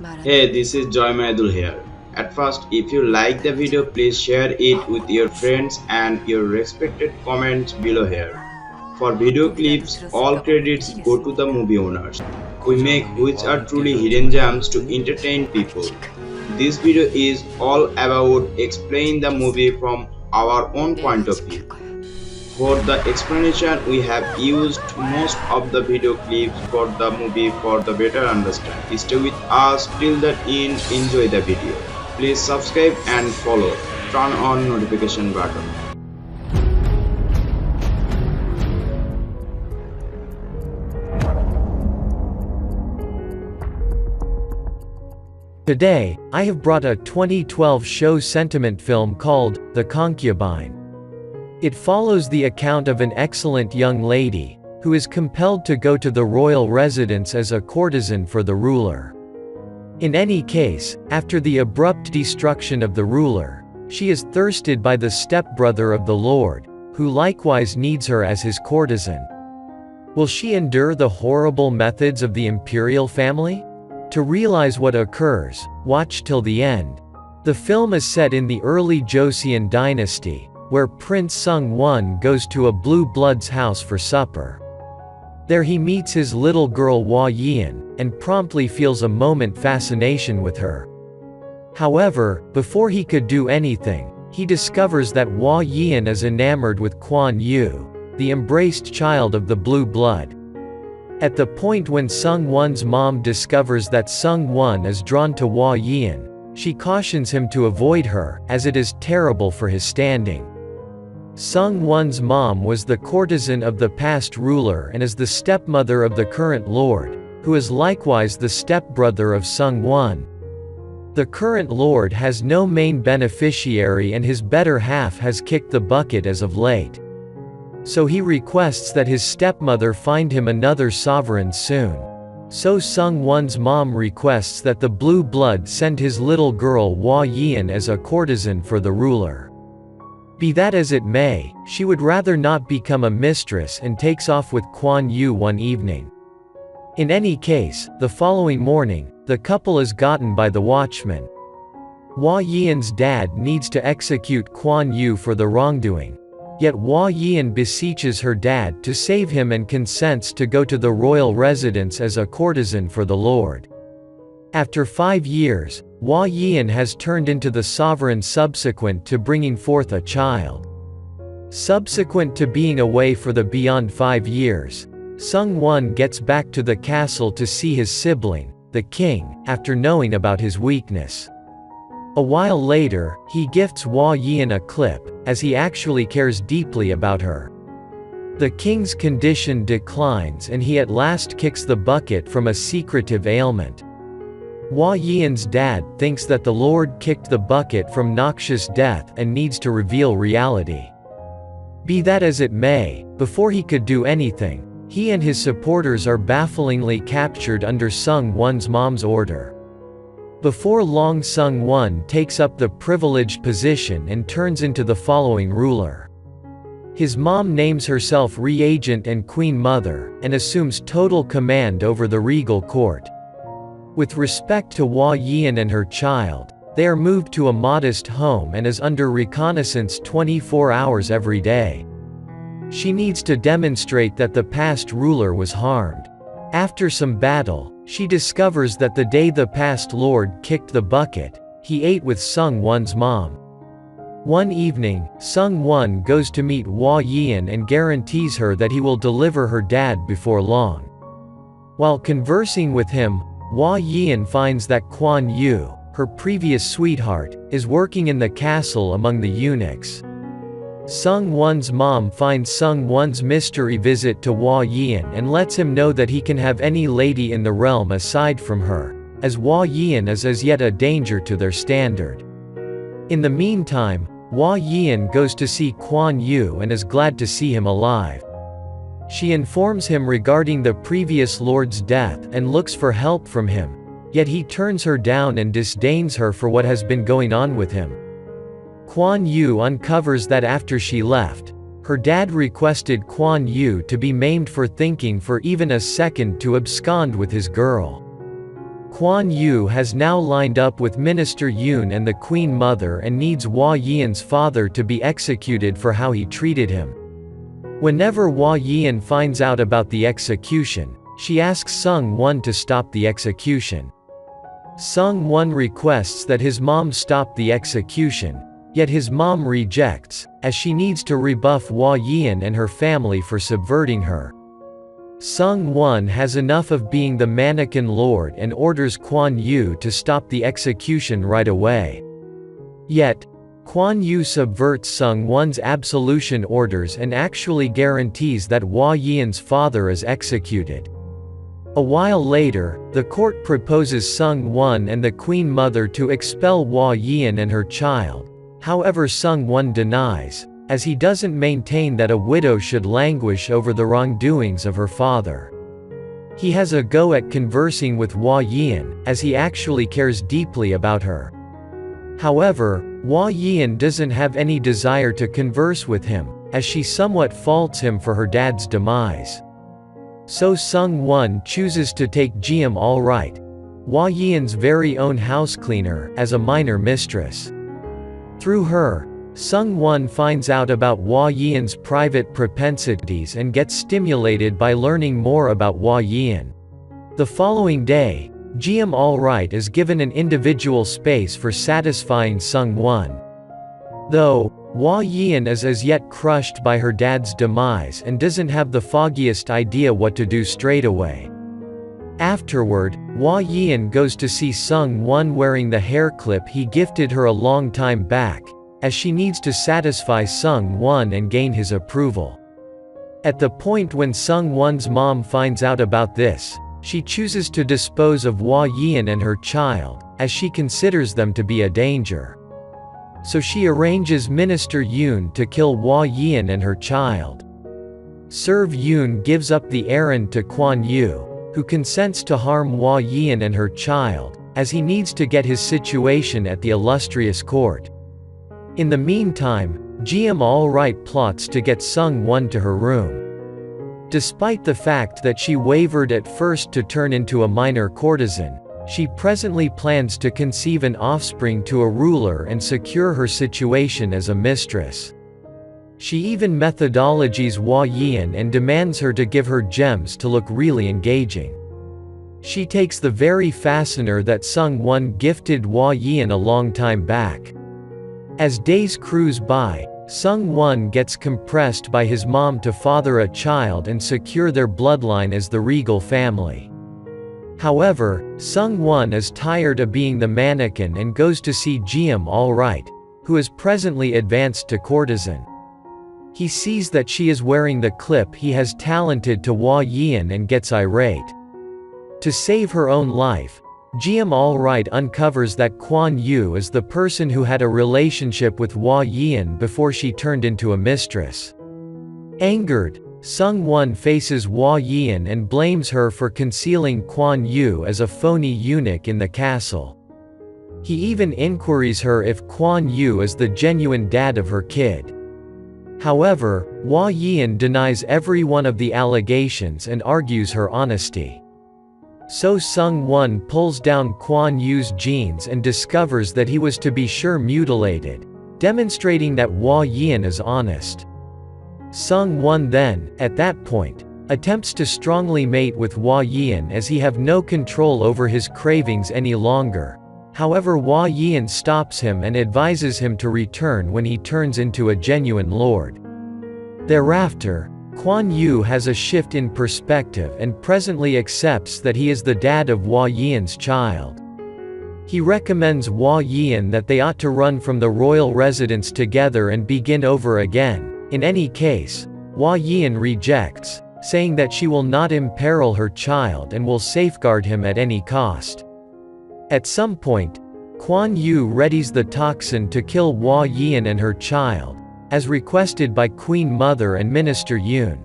Hey, this is Joymahidul here. At first, if you like the video, please share it with your friends and your respected comments below here. For video clips, all credits go to the movie owners. We make which are truly hidden gems to entertain people. This video is all about explaining the movie from our own point of view. For the explanation, we have used most of the video clips for the movie for the better understand. Stay with us till the end, enjoy the video. Please subscribe and follow. Turn on notification button. Today, I have brought a 2012 show sentiment film called The Concubine. It follows the account of an excellent young lady, who is compelled to go to the royal residence as a courtesan for the ruler. In any case, after the abrupt destruction of the ruler, she is thirsted by the stepbrother of the lord, who likewise needs her as his courtesan. Will she endure the horrible methods of the imperial family? To realize what occurs, watch till the end. The film is set in the early Joseon dynasty, where Prince Sungwon goes to a blue blood's house for supper. There he meets his little girl Hwa-Yeon, and promptly feels a moment fascination with her. However, before he could do anything, he discovers that Hwa-Yeon is enamored with Kwon-Yoo, the embraced child of the blue blood. At the point when Sungwon's mom discovers that Sungwon is drawn to Hwa-Yeon, she cautions him to avoid her, as it is terrible for his standing. Sungwon's mom was the courtesan of the past ruler and is the stepmother of the current lord, who is likewise the stepbrother of Sungwon. The current lord has no main beneficiary and his better half has kicked the bucket as of late. So he requests that his stepmother find him another sovereign soon. So Sungwon's mom requests that the blue blood send his little girl Hwa-Yeon as a courtesan for the ruler. Be that as it may, she would rather not become a mistress and takes off with Kwon-Yoo one evening. In any case, the following morning, the couple is gotten by the watchman. Hwa-Yeon's dad needs to execute Kwon-Yoo for the wrongdoing. Yet Hwa-Yeon beseeches her dad to save him and consents to go to the royal residence as a courtesan for the lord. After 5 years, Hwa-Yeon has turned into the sovereign subsequent to bringing forth a child. Subsequent to being away for the beyond 5 years, Sungwon gets back to the castle to see his sibling, the king, after knowing about his weakness. A while later, he gifts Hwa-Yeon a clip, as he actually cares deeply about her. The king's condition declines and he at last kicks the bucket from a secretive ailment. Hwa-Yeon's dad thinks that the lord kicked the bucket from noxious death and needs to reveal reality. Be that as it may, before he could do anything, he and his supporters are bafflingly captured under Sungwon's mom's order. Before long, Sungwon takes up the privileged position and turns into the following ruler. His mom names herself Regent and Queen Mother, and assumes total command over the regal court. With respect to Hwa-Yeon and her child, they are moved to a modest home and is under reconnaissance 24 hours every day. She needs to demonstrate that the past ruler was harmed. After some battle, she discovers that the day the past lord kicked the bucket, he ate with Sungwon's mom. One evening, Sungwon goes to meet Hwa-Yeon and guarantees her that he will deliver her dad before long. While conversing with him, Hwa-Yeon finds that Kwon-Yoo, her previous sweetheart, is working in the castle among the eunuchs. Sungwon's mom finds Sungwon's mystery visit to Hwa-Yeon and lets him know that he can have any lady in the realm aside from her, as Hwa-Yeon is as yet a danger to their standard. In the meantime, Hwa-Yeon goes to see Kwon-Yoo and is glad to see him alive. She informs him regarding the previous lord's death and looks for help from him, yet he turns her down and disdains her for what has been going on with him. Kwon-Yoo uncovers that after she left, her dad requested Kwon-Yoo to be maimed for thinking for even a second to abscond with his girl. Kwon-Yoo has now lined up with Minister Yoon and the Queen Mother and needs Hwa-Yeon's father to be executed for how he treated him. Whenever Hwa-Yeon finds out about the execution, she asks Sungwon to stop the execution. Sungwon requests that his mom stop the execution, yet his mom rejects, as she needs to rebuff Hwa-Yeon and her family for subverting her. Sungwon has enough of being the mannequin lord and orders Kwon-Yoo to stop the execution right away. Yet, Kwon-Yoo subverts Sungwon's absolution orders and actually guarantees that Hwa-Yeon's father is executed. A while later, the court proposes Sungwon and the Queen Mother to expel Hwa-Yeon and her child. However, Sungwon denies, as he doesn't maintain that a widow should languish over the wrongdoings of her father. He has a go at conversing with Hwa-Yeon, as he actually cares deeply about her. However, Hwa-Yeon doesn't have any desire to converse with him, as she somewhat faults him for her dad's demise. So Sungwon chooses to take Je-wang-eui, Hwa-Yeon's very own housecleaner, as a minor mistress. Through her, Sungwon finds out about Hwa-Yeon's private propensities and gets stimulated by learning more about Hwa-Yeon. The following day, Je-wang-eui is given an individual space for satisfying Sungwon. Though, Hwa-Yeon is as yet crushed by her dad's demise and doesn't have the foggiest idea what to do straight away. Afterward, Hwa-Yeon goes to see Sungwon wearing the hair clip he gifted her a long time back, as she needs to satisfy Sungwon and gain his approval. At the point when Sungwon's mom finds out about this, she chooses to dispose of Hwa-Yeon and her child, as she considers them to be a danger. So she arranges Minister Yoon to kill Hwa-Yeon and her child. Serve Yoon gives up the errand to Kwon-Yoo, who consents to harm Hwa-Yeon and her child, as he needs to get his situation at the illustrious court. In the meantime, Je-wang-eui plots to get Sungwon to her room. Despite the fact that she wavered at first to turn into a minor courtesan, she presently plans to conceive an offspring to a ruler and secure her situation as a mistress. She even methodologies Hwa-Yeon and demands her to give her gems to look really engaging. She takes the very fastener that Sungwon gifted Hwa-Yeon a long time back. As days cruise by, Sungwon gets compressed by his mom to father a child and secure their bloodline as the regal family. However, Sungwon is tired of being the mannequin and goes to see Je-wang-eui, who is presently advanced to courtesan. He sees that she is wearing the clip he has talented to Hwa-Yeon and gets irate. To save her own life, Je-wang-eui uncovers that Kwon-Yoo is the person who had a relationship with Hwa-Yeon before she turned into a mistress. Angered, Sungwon faces Hwa-Yeon and blames her for concealing Kwon-Yoo as a phony eunuch in the castle. He even inquires her if Kwon-Yoo is the genuine dad of her kid. However, Hwa-Yeon denies every one of the allegations and argues her honesty. So Sungwon pulls down Kwon-Yoo's jeans and discovers that he was to be sure mutilated, demonstrating that Hwa-Yeon is honest. Sungwon then, at that point, attempts to strongly mate with Hwa-Yeon as he have no control over his cravings any longer. However, Hwa-Yeon stops him and advises him to return when he turns into a genuine lord. Thereafter, Kwon-Yoo has a shift in perspective and presently accepts that he is the dad of Hwa-Yeon's child. He recommends Hwa-Yeon that they ought to run from the royal residence together and begin over again. In any case, Hwa-Yeon rejects, saying that she will not imperil her child and will safeguard him at any cost. At some point, Kwon-Yoo readies the toxin to kill Hwa-Yeon and her child, as requested by Queen Mother and Minister Yoon.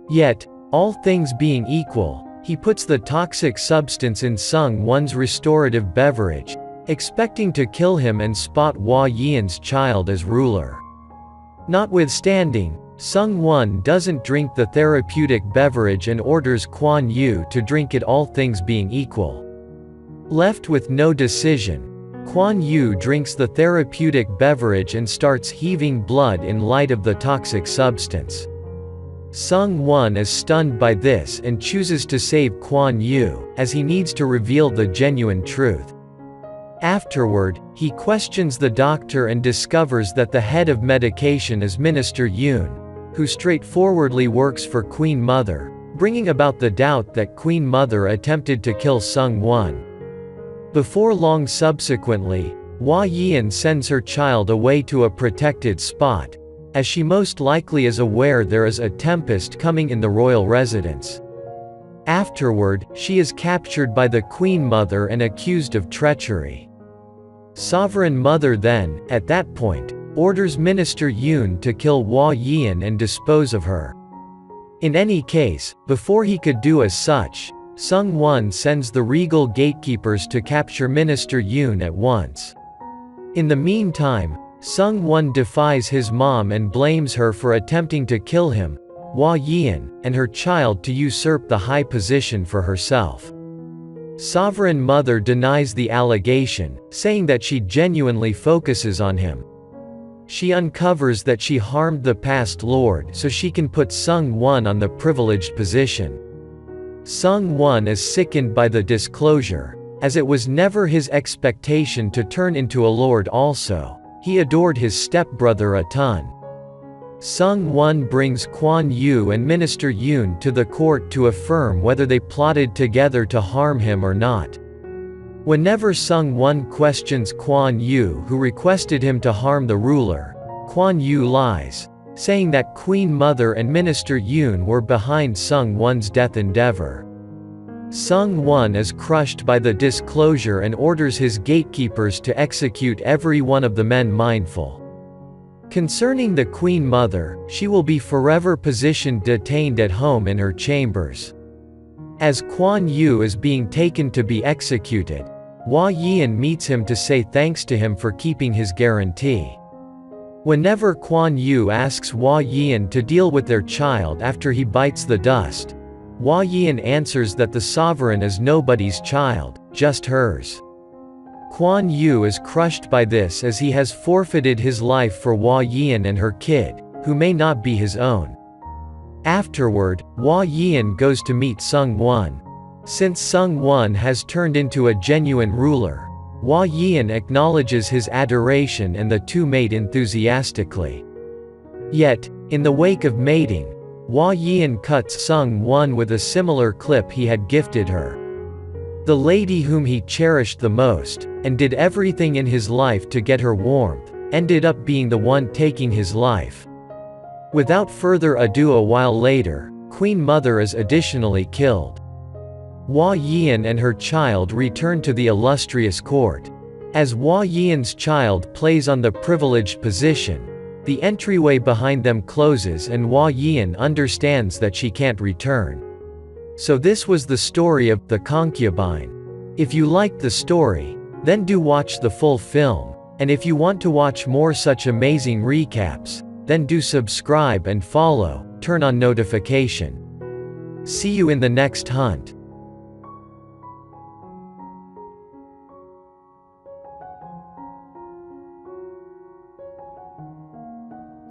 Yet, all things being equal, he puts the toxic substance in Sungwon's restorative beverage, expecting to kill him and spot Hwa-Yeon's child as ruler. Notwithstanding, Sungwon doesn't drink the therapeutic beverage and orders Kwon-Yoo to drink it, all things being equal. Left with no decision, Kwon-Yoo drinks the therapeutic beverage and starts heaving blood in light of the toxic substance. Sungwon is stunned by this and chooses to save Kwon-Yoo, as he needs to reveal the genuine truth. Afterward, he questions the doctor and discovers that the head of medication is Minister Yoon, who straightforwardly works for Queen Mother, bringing about the doubt that Queen Mother attempted to kill Sungwon. Before long subsequently, Hwa-Yeon sends her child away to a protected spot, as she most likely is aware there is a tempest coming in the royal residence. Afterward, she is captured by the Queen Mother and accused of treachery. Sovereign Mother then, at that point, orders Minister Yoon to kill Hwa-Yeon and dispose of her. In any case, before he could do as such, Sungwon sends the regal gatekeepers to capture Minister Yoon at once. In the meantime, Sungwon defies his mom and blames her for attempting to kill him, Hwa-Yeon, and her child to usurp the high position for herself. Sovereign Mother denies the allegation, saying that she genuinely focuses on him. She uncovers that she harmed the past lord so she can put Sungwon on the privileged position. Sungwon is sickened by the disclosure, as it was never his expectation to turn into a lord also. He adored his stepbrother a ton. Sungwon brings Kwon-Yoo and Minister Yoon to the court to affirm whether they plotted together to harm him or not. Whenever Sungwon questions Kwon-Yoo, who requested him to harm the ruler, Kwon-Yoo lies, saying that Queen Mother and Minister Yoon were behind Sungwon's death endeavor. Sungwon is crushed by the disclosure and orders his gatekeepers to execute every one of the men mindful. Concerning the Queen Mother, she will be forever positioned detained at home in her chambers. As Kwon-Yoo is being taken to be executed, Hwa-Yeon meets him to say thanks to him for keeping his guarantee. Whenever Kwon-Yoo asks Hwa-Yeon to deal with their child after he bites the dust, Hwa-Yeon answers that the sovereign is nobody's child, just hers. Kwon-Yoo is crushed by this as he has forfeited his life for Hwa-Yeon and her kid, who may not be his own. Afterward, Hwa-Yeon goes to meet Sungwon. Since Sungwon has turned into a genuine ruler, Hwa-Yeon acknowledges his adoration and the two mate enthusiastically. Yet, in the wake of mating, Hwa-Yeon cuts Sungwon with a similar clip he had gifted her. The lady whom he cherished the most, and did everything in his life to get her warmth, ended up being the one taking his life. Without further ado, a while later, Queen Mother is additionally killed. Hwa-Yeon and her child return to the illustrious court. As Hwa-Yeon's child plays on the privileged position, the entryway behind them closes and Hwa-Yeon understands that she can't return. So this was the story of The Concubine. If you liked the story, then do watch the full film, and if you want to watch more such amazing recaps, then do subscribe and follow, turn on notification. See you in the next hunt.